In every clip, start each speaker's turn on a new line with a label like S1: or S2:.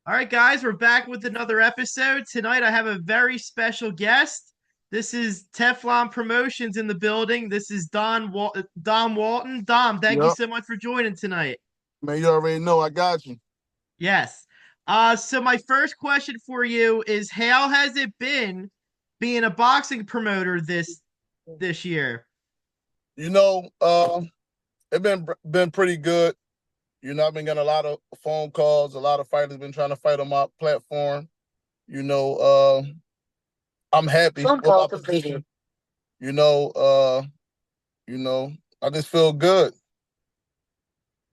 S1: All right, guys, we're back with another episode. Tonight, I have a very special guest. This is Teflon Promotions in the building. This is Dom Walton. Dom, thank you
S2: Yep.
S1: so much for joining tonight.
S2: Man, you already know I got you.
S1: Yes. So my first question for you is, how has it been being a boxing promoter this year?
S2: You know, it been pretty good. I've been getting a lot of phone calls. A lot of fighters been trying to fight on my platform. You know, uh, I'm happy with my position. You know, uh, you know, I just feel good.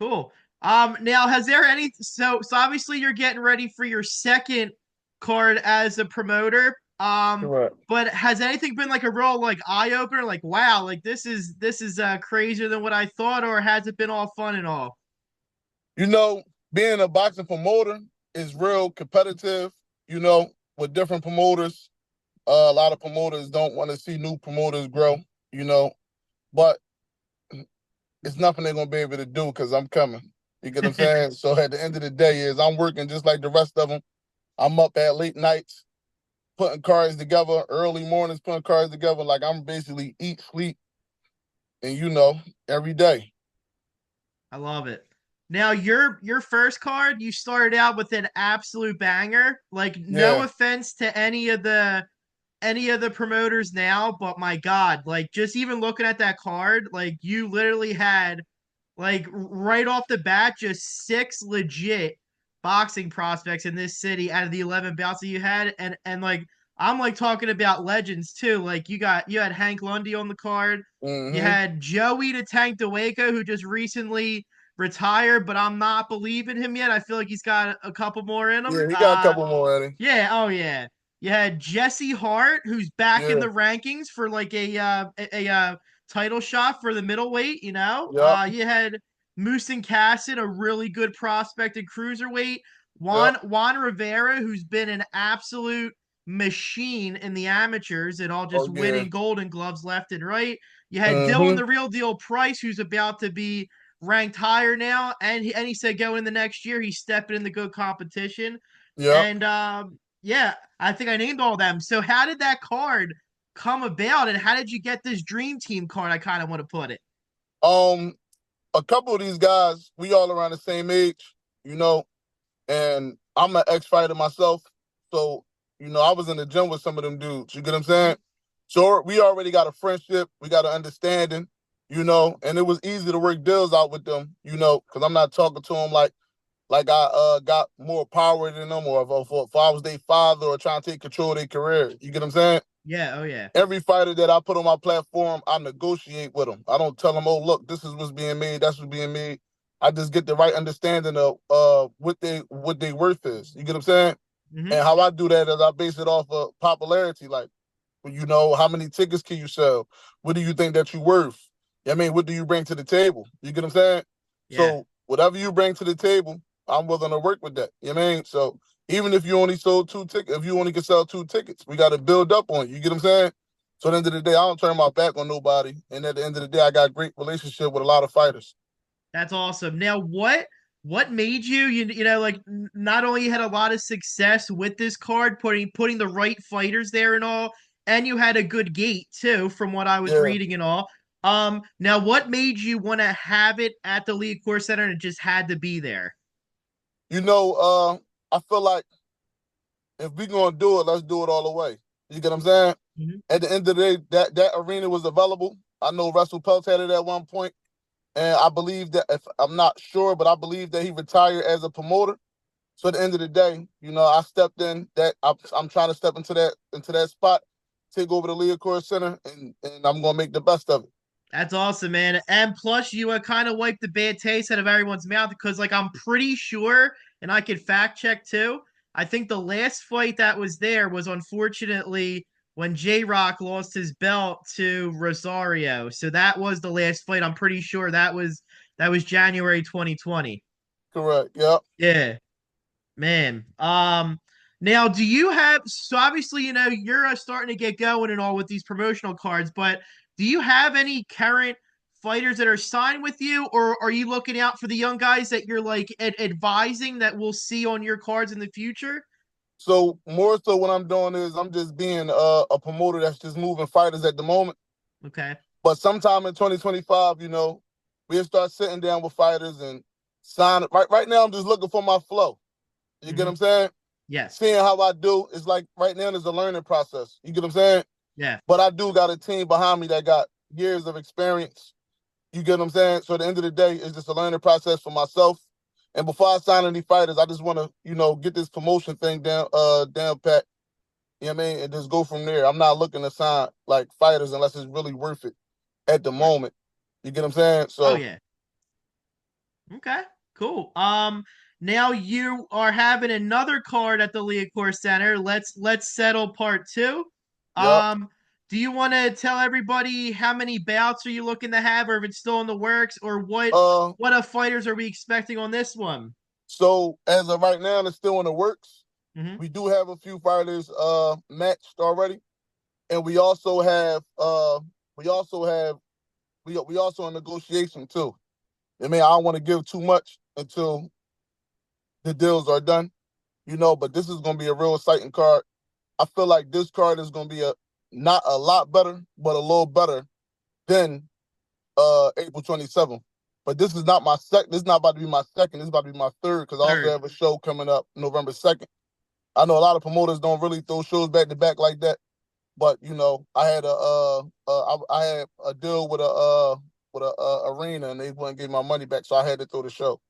S1: Cool. Now has there any so obviously you're getting ready for your second card as a promoter.
S2: Correct.
S1: But has anything been like a real like eye opener? Like, wow, like this is crazier than what I thought, or has it been all fun and all?
S2: You know, being a boxing promoter is real competitive. With different promoters. A lot of promoters don't want to see new promoters grow. You know, but it's nothing they're gonna be able to do because I'm coming. You get what I'm saying? So at the end of the day, is I'm working just like the rest of them. I'm up at late nights putting cards together, early mornings putting cards together. Like I'm basically eat, sleep, and every day.
S1: I love it. Now your first card, you started out with an absolute banger. Like, no
S2: Yeah.
S1: offense to any of the promoters now, but my God, like just even looking at that card, like you literally had like right off the bat just six legit boxing prospects in this city out of the 11 bouts that you had, and like I'm like talking about legends too. Like you had Hank Lundy on the card. You
S2: Mm-hmm.
S1: had Joey the Tank DeWaco, who just recently retired, but I'm not believing him yet. I feel like he's got a couple more in him.
S2: Yeah, he got a couple more at him.
S1: Yeah, oh yeah. You had Jesse Hart, who's back in
S2: Yeah.
S1: the rankings for like a title shot for the middleweight.
S2: Yep.
S1: You had Moose and Cassid, a really good prospect in cruiserweight.
S2: Yep.
S1: Juan Rivera, who's been an absolute machine in the amateurs and all
S2: Oh
S1: just
S2: yeah.
S1: winning Golden Gloves left and right. You had Dylan
S2: Mm-hmm.
S1: the Real Deal Price, who's about to be ranked higher now, and he said going the next year he's stepping in the good competition.
S2: Yep.
S1: And yeah, I think I named all of them. So how did that card come about, and how did you get this dream team card? I kind of want to put it.
S2: Um, a couple of these guys, we all around the same age, you know, and I'm an ex-fighter myself. So, I was in the gym with some of them dudes. You get what I'm saying? So we already got a friendship. We got an understanding, and it was easy to work deals out with them, because I'm not talking to them like I got more power than them or if I was their father or trying to take control of their career. You get what I'm saying?
S1: Yeah, oh yeah,
S2: Every fighter that I put on my platform, I negotiate with them. I don't tell them, oh, look, this is what's being made, that's what's being made. I just get the right understanding of what they worth is. You get what I'm saying?
S1: hmm
S2: And how I do that is I base it off of popularity. Like, how many tickets can you sell? What do you think that you're worth? I mean, what do you bring to the table? You get what I'm saying?
S1: yeah.
S2: So whatever you bring to the table, I'm willing to work with that. You know what I mean? So even if you only sold two tickets, if you only can sell two tickets, we got to build up on it. You get what I'm saying? So at the end of the day, I don't turn my back on nobody. And at the end of the day, I got a great relationship with a lot of fighters.
S1: That's awesome. Now, what made you like not only you had a lot of success with this card, putting the right fighters there and all, and you had a good gate too, from what I was
S2: Yeah.
S1: reading and all. Now what made you want to have it at the League Core Center and it just had to be there?
S2: You know, I feel like if we gonna do it, let's do it all the way. You get what I'm saying?
S1: Mhm.
S2: At the end of the day, that arena was available. I know Russell Peltz had it at one point, and I believe that if I'm not sure, but I believe that he retired as a promoter. So at the end of the day, I stepped in that I'm trying to step into that spot, take over the Leocore Center, and I'm gonna make the best of it.
S1: That's awesome, man. And plus, you kind of wiped the bad taste out of everyone's mouth because, like, I'm pretty sure, and I could fact check too. I think the last fight that was there was unfortunately when J Rock lost his belt to Rosario. So that was the last fight. I'm pretty sure that was January 2020.
S2: Correct. Yep.
S1: Yeah, man. Now do you have so obviously you're starting to get going and all with these promotional cards, but do you have any current fighters that are signed with you, or are you looking out for the young guys that you're like advising that we'll see on your cards in the future?
S2: So more so what I'm doing is I'm just being a promoter that's just moving fighters at the moment.
S1: Okay.
S2: But sometime in 2025, we'll start sitting down with fighters and sign it. Right now, I'm just looking for my flow. You get what
S1: Hmm.
S2: I'm saying?
S1: Yes.
S2: Seeing how I do is like right now is a learning process. You get what I'm saying?
S1: Yeah.
S2: But I do got a team behind me that got years of experience. You get what I'm saying? So at the end of the day, it's just a learning process for myself. And before I sign any fighters, I just want to, get this promotion thing down pat. You know what I mean? And just go from there. I'm not looking to sign like fighters unless it's really worth it at the
S1: Right.
S2: moment. You get what I'm saying?
S1: Oh
S2: So
S1: yeah. Okay, cool. Now you are having another card at the Leocore Center. Let's settle part two.
S2: yep.
S1: Um, do you want to tell everybody how many bouts are you looking to have, or if it's still in the works, or
S2: Uh
S1: what fighters are we expecting on this one?
S2: so as of right now, it's still in the works.
S1: Hmm.
S2: We do have a few fighters matched already. And we also in negotiation too. I mean, I don't want to give too much until the deals are done, but this is gonna be a real exciting card. I feel like this card is gonna be a not a lot better, but a little better than April 27th. But this is not my second. This is not about to be my second. This is about to be my third because I also
S1: Third.
S2: have a show coming up November 2nd. I know a lot of promoters don't really throw shows back to back like that, but I had I had a deal with a arena and they wouldn't give my money back, so I had to throw the show.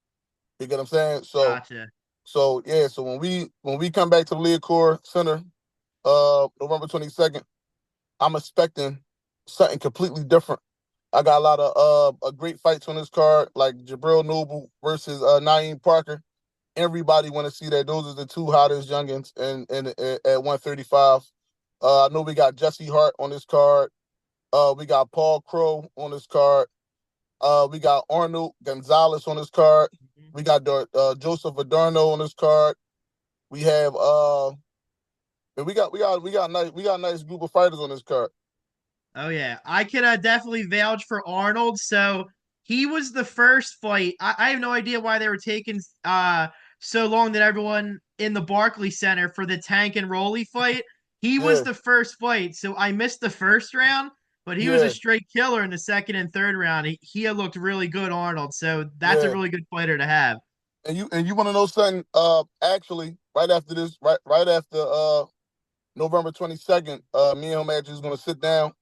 S2: You get what I'm saying?
S1: Gotcha.
S2: So yeah, so when we come back to the Leocore Center, November 22nd, I'm expecting something completely different. I got a lot of great fights on this card, like Jabril Noble versus Naeem Parker. Everybody want to see that. Those are the two hottest youngins in at 135. I know we got Jesse Hart on this card. We got Paul Crow on this card. We got Arnold Gonzalez on this card.
S1: Mhm.
S2: We got Joseph Adorno on this card. We have we got a nice group of fighters on this card.
S1: Oh yeah, I can definitely vouch for Arnold. So he was the first fight. I have no idea why they were taking so long that everyone in the Barclay Center for the Tank and Rolly fight. He was
S2: Yeah,
S1: the first fight, so I missed the first round, but he was a
S2: yeah,
S1: straight killer in the second and third round. He had looked really good, Arnold. So that's a
S2: yeah.
S1: really good fighter to have.
S2: And you want to know something? Actually, right after this, right after November 22nd, me and him actually is gonna sit down.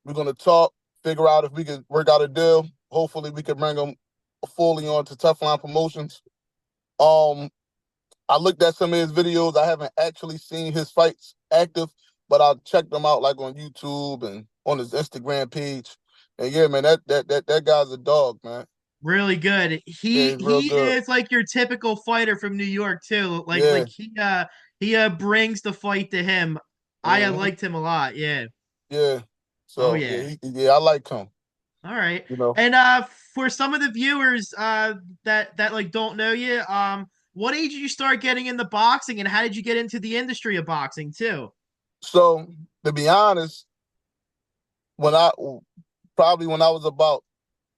S2: We're gonna talk, figure out if we could work out a deal. Hopefully, we could bring him fully on to Teflon Promotions. Um, I looked at some of his videos. I haven't actually seen his fights active, but I checked them out like on YouTube and on his Instagram page. And yeah, man, that guy's a dog, man.
S1: Really good.
S2: Yeah,
S1: He
S2: he's real
S1: he
S2: good.
S1: is like your typical fighter from New York too. Like
S2: Yeah.
S1: he brings the fight to him. I
S2: Hmm.
S1: liked him a lot. Yeah.
S2: Yeah.
S1: Oh
S2: So yeah,
S1: yeah.
S2: yeah, I like him.
S1: All right.
S2: You know.
S1: And for some of the viewers that like don't know you, what age did you start getting into boxing and how did you get into the industry of boxing too?
S2: So to be honest, when I probably when I was about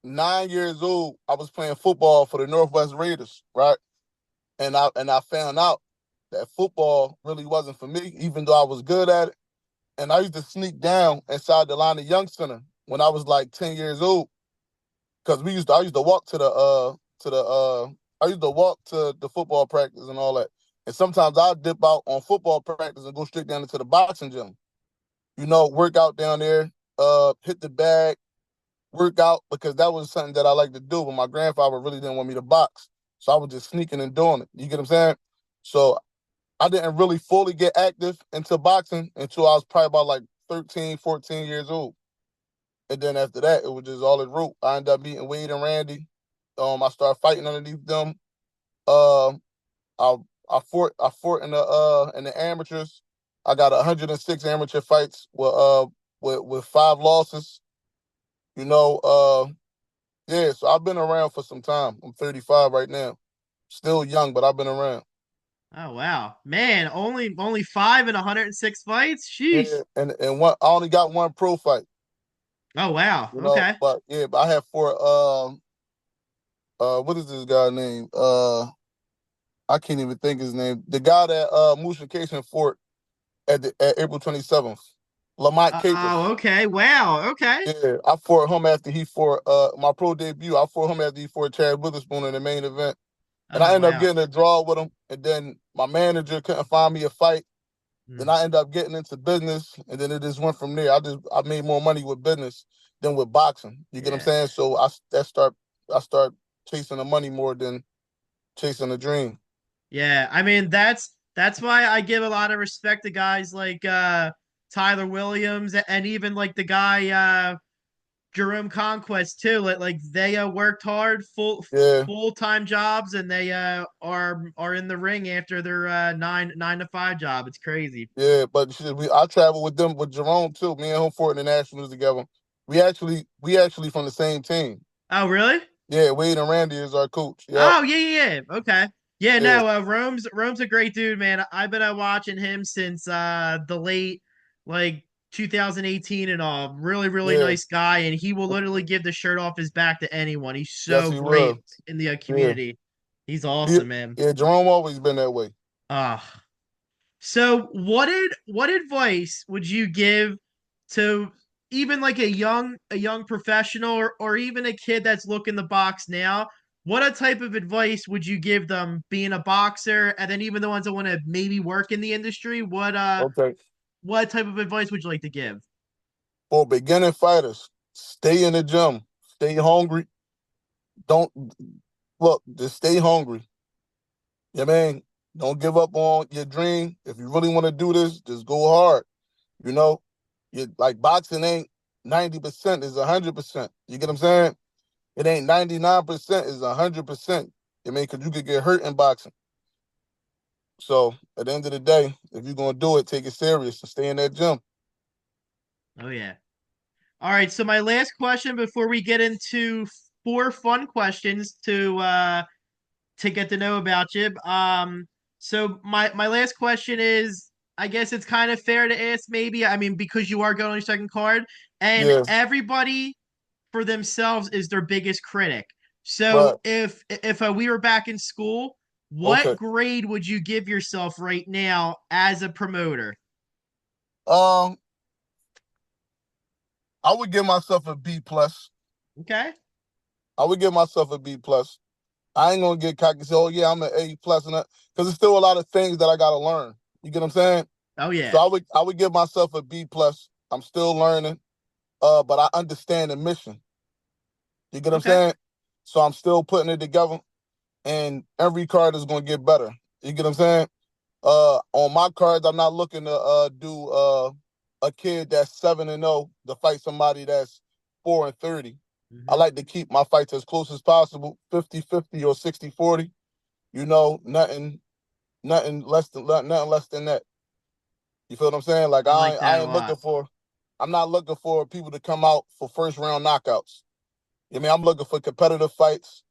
S2: 9 years old, I was playing football for the Northwest Raiders, right? And I found out that football really wasn't for me, even though I was good at it. And I used to sneak down inside the line of Young Center when I was like 10 years old, because I used to walk I used to walk to the football practice and all that. And sometimes I'd dip out on football practice and go straight down into the boxing gym. Work out down there, hit the bag, work out because that was something that I like to do. But my grandfather really didn't want me to box. So I was just sneaking and doing it. You get what I'm saying? So I didn't really fully get active into boxing until I was probably about like 13, 14 years old. And then after that, it was just all it wrote. I ended up beating Wade and Randy. I started fighting underneath them. Uh, I I fought in the amateurs. I got 106 amateur fights with 5 losses. You know, yeah. So I've been around for some time. I'm 35 right now. Still young, but I've been around.
S1: Oh wow. Man, only 5 and 106 fights? Sheesh.
S2: Yeah, and I only got one pro fight.
S1: Oh wow.
S2: You know,
S1: Okay.
S2: but yeah, but I had fought what is this guy name? I can't even think his name. The guy that Musha Kason fought at April 27th. Lamont
S1: Oh,
S2: Capers.
S1: okay. Wow. Okay.
S2: Yeah, I fought him after he fought my pro debut. I fought him after he fought Chad Witherspoon in the main event. And I
S1: Oh
S2: ended up
S1: wow.
S2: getting a draw with him. And then my manager couldn't find me a fight. Then
S1: Hmm.
S2: I ended up getting into business, and then it just went from there. I made more money with business than with boxing. You get what I'm
S1: Yeah.
S2: saying? So I start chasing the money more than chasing the dream.
S1: Yeah. I mean, that's why I give a lot of respect to guys like Tyler Williams and even like the guy Jerome Conquest too. Like they worked hard,
S2: Yeah,
S1: full-time jobs, and they are in the ring after their nine to five job. It's crazy.
S2: yeah. But shit, I travel with them with Jerome too. Me and him fought in the nationals together. We actually from the same team.
S1: Oh, really?
S2: Yeah, Wade and Randy is our coach. Yep.
S1: Oh, yeah, yeah, yeah. Okay. Yeah,
S2: Yeah,
S1: no, Rome's a great dude, man. I've been watching him since the late like 2018 and all. Really, really
S2: yeah.
S1: nice guy, and he will literally give the shirt off his back to anyone. He's
S2: Yes,
S1: so
S2: he
S1: great
S2: will.
S1: in the
S2: Yeah.
S1: community. He's
S2: Yeah,
S1: awesome, man.
S2: yeah. Jerome always been that way.
S1: Ah. So what advice would you give to even like a young professional or even a kid that's looking the box now? What a type of advice would you give them being a boxer and then even the ones that want to maybe work in the industry?
S2: Okay.
S1: What type of advice would you like to give?
S2: For beginning fighters, stay in the gym, stay hungry. Don't look, just stay hungry. Yeah, man. Don't give up on your dream. If you really want to do this, just go hard. You know, you like boxing ain't 90%, it's 100%. You get what I'm saying? It ain't 99%, it's 100%. I mean, because you could get hurt in boxing. So at the end of the day, if you're gonna do it, take it serious and stay in that gym.
S1: Oh yeah. All right, so my last question before we get into four fun questions to get to know about you. So my last question is, I guess it's kind of fair to ask, maybe. I mean, because you are going on your second card, and
S2: Yeah,
S1: everybody for themselves is their biggest critic.
S2: right.
S1: So if we were back in school, what
S2: Okay.
S1: grade would you give yourself right now as a promoter?
S2: Um, I would give myself a B plus.
S1: Okay.
S2: I would give myself a B plus. I ain't gonna get cocky and say, "Oh yeah, I'm an A plus," and that because there's still a lot of things that I gotta learn. You get what I'm saying?
S1: Oh
S2: So
S1: yeah.
S2: I would give myself a B plus. I'm still learning, but I understand the mission. You get what I'm
S1: Okay.
S2: saying? So I'm still putting it together, and every card is gonna get better. You get what I'm saying? On my cards, I'm not looking to do a kid that's 7-0 to fight somebody that's 4-30. I
S1: Hmm.
S2: like to keep my fights as close as possible, 50-50 or 60-40. You know, nothing less than that. You feel what I'm saying? Like
S1: I like
S2: I
S1: that a
S2: ain't looking
S1: lot.
S2: for I'm not looking for people to come out for first round knockouts. I mean, I'm looking for competitive fights.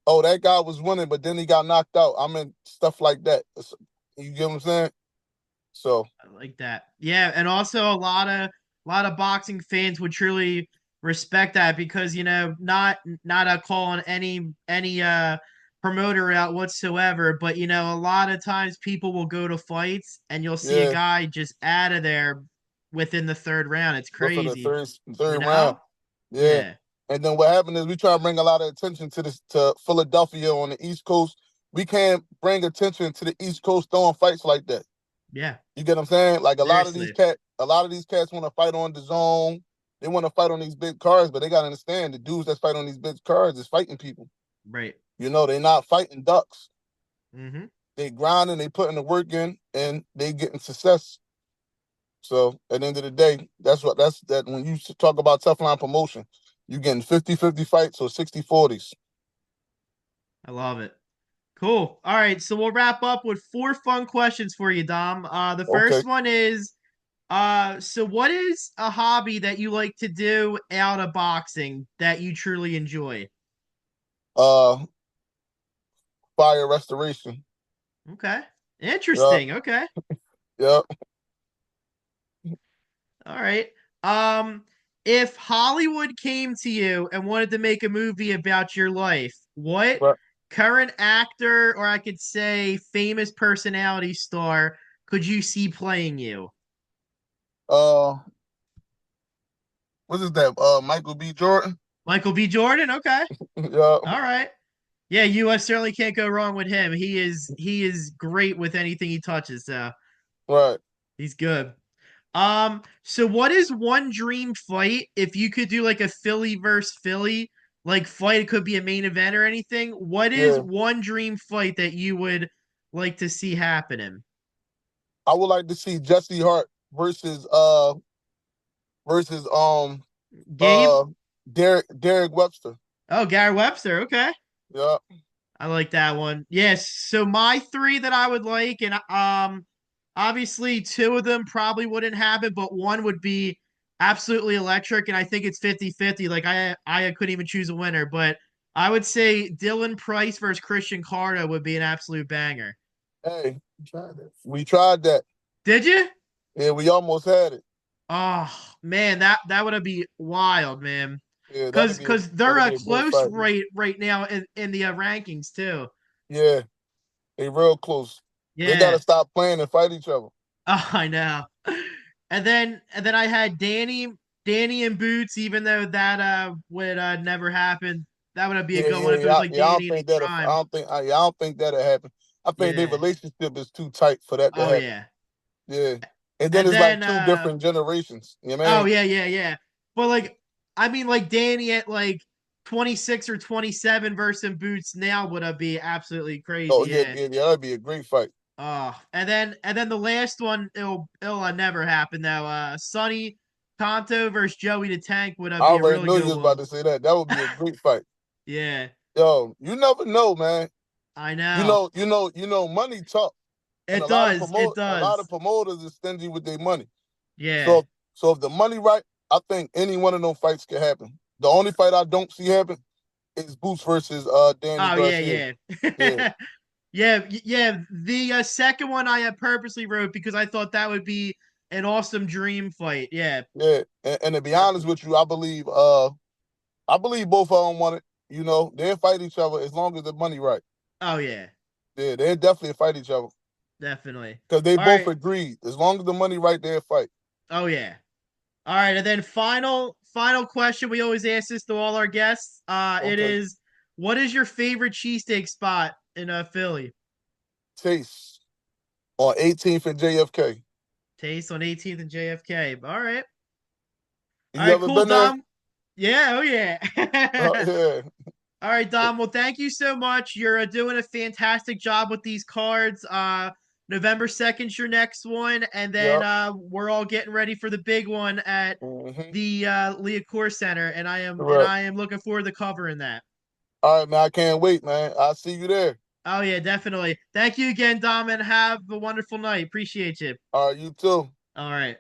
S2: Oh, that guy was winning, but then he got knocked out. I'm in stuff like that. You get what I'm saying? So
S1: I like that. Yeah, and also a lot of boxing fans would truly respect that because not a call on any promoter out whatsoever, but a lot of times people will go to fights and you'll see a
S2: yeah,
S1: guy just out of there within the third round. It's
S2: but for the
S1: crazy,
S2: third
S1: you know?
S2: round, yeah.
S1: Yeah.
S2: And then what happened is we try to bring a lot of attention to Philadelphia on the East Coast. We can't bring attention to the East Coast throwing fights like that.
S1: Yeah.
S2: You get what I'm saying? Like
S1: Seriously.
S2: a lot of these cats want to fight on the zone. They want to fight on these big cards, but they gotta understand the dudes that fight on these big cards is fighting people.
S1: Right.
S2: You know, they're not fighting ducks.
S1: Hmm.
S2: They grinding, they putting the work in, and they getting success. So at the end of the day, that's that when you talk about Teflon promotion, you getting 50-50 fights or 60-40s.
S1: I love it. Cool. All right, so we'll wrap up with four fun questions for you, Dom. The
S2: Okay.
S1: first one is, so what is a hobby that you like to do out of boxing that you truly enjoy?
S2: Uh Fire restoration.
S1: Okay.
S2: Yeah,
S1: Interesting. Okay.
S2: yeah.
S1: All right. Um, If Hollywood came to you and wanted to make a movie about your life, what
S2: Right.
S1: current actor, or I could say famous personality star, could you see playing you?
S2: Uh, what is that? Michael B. Jordan.
S1: Michael B. Jordan? Okay.
S2: Yeah.
S1: All right. Yeah, you certainly can't go wrong with him. He is great with anything he touches, so
S2: Right.
S1: he's good. So what is one dream fight if you could do like a Philly versus Philly like fight? It could be a main event or anything. What is
S2: Yeah.
S1: one dream fight that you would like to see happening?
S2: I would like to see Jesse Hart versus
S1: Gabe?
S2: uh Derek Webster.
S1: Oh, Gary Webster. Okay.
S2: Yeah.
S1: I like that one. Yes. So my three that I would like, and obviously two of them probably wouldn't happen, but one would be absolutely electric, and I think it's 50-50. Like I couldn't even choose a winner, but I would say Dylan Price versus Christian Carter would be an absolute banger.
S2: Hey, we tried that.
S1: Did you?
S2: Yeah, we almost had it.
S1: Oh man, that would be wild, man.
S2: Yeah,
S1: Cause they're
S2: that'd be a great
S1: close
S2: fight.
S1: right now in the rankings too.
S2: Yeah, they real close. They
S1: Yeah.
S2: gotta stop playing and fight each other.
S1: Oh, I know. And then I had Danny and Boots, even though that would never happen. That would be a
S2: Yeah,
S1: good
S2: yeah,
S1: one if it was
S2: yeah.
S1: like
S2: Yeah, I don't
S1: Danny in his
S2: think that. I
S1: prime.
S2: don't think. Yeah, I don't think that'll happen. I think their
S1: Yeah.
S2: relationship is too tight for that to
S1: Oh
S2: happen.
S1: yeah.
S2: Yeah, and then
S1: And
S2: it's like
S1: then
S2: two different generations. You know what I
S1: oh
S2: mean?
S1: yeah. But like I mean like Danny at like 26 or 27 versus Boots now would be absolutely crazy.
S2: Oh yeah,
S1: Yeah.
S2: yeah, yeah. That'd be a great fight.
S1: And then the last one it'll never happen though. Sonny Tonto versus Joey the Tank would
S2: I
S1: be a
S2: already
S1: really
S2: knew
S1: good
S2: you was about
S1: one.
S2: to say that. That would be a great fight.
S1: Yeah,
S2: Yo, you never know, man.
S1: I know.
S2: Money talk, and
S1: It does. It
S2: a lot of
S1: does.
S2: promoters are stingy with their money.
S1: Yeah.
S2: So, so if the money right, I think any one of them fights can happen. The only fight I don't see happen is Boots versus Danny
S1: Oh yeah,
S2: Garcia.
S1: yeah.
S2: Yeah,
S1: Yeah. The second one I had purposely wrote because I thought that would be an awesome dream fight. Yeah,
S2: yeah. And to be honest
S1: definitely.
S2: with you, I believe both of them want it. You know, they'll fight each other as long as the money right.
S1: Oh yeah,
S2: Yeah, they'll definitely fight each other
S1: definitely.
S2: because they
S1: All
S2: both
S1: right.
S2: agreed. As long as the money right, they'll fight.
S1: Oh yeah. All right, and then final question. We always ask this to all our guests. It
S2: Okay.
S1: is, what is your favorite cheesesteak spot in Philly?
S2: Chase on 18th and JFK.
S1: Taste on 18th and JFK. All right. All
S2: You
S1: right,
S2: ever
S1: cool,
S2: been there?
S1: Dom. Yeah, oh yeah.
S2: Yeah.
S1: All right, Dom. Well, thank you so much. You're doing a fantastic job with these cards. November 2nd's your next one, and then
S2: Yep.
S1: we're all getting ready for the big one at
S2: Mm-hmm.
S1: the Leah Core Center, and
S2: Correct.
S1: I am looking forward to covering that.
S2: All right, man. I can't wait, man. I'll see you there.
S1: Oh yeah, definitely. Thank you again, Dom, and have a wonderful night. Appreciate you.
S2: All right, you too.
S1: All right.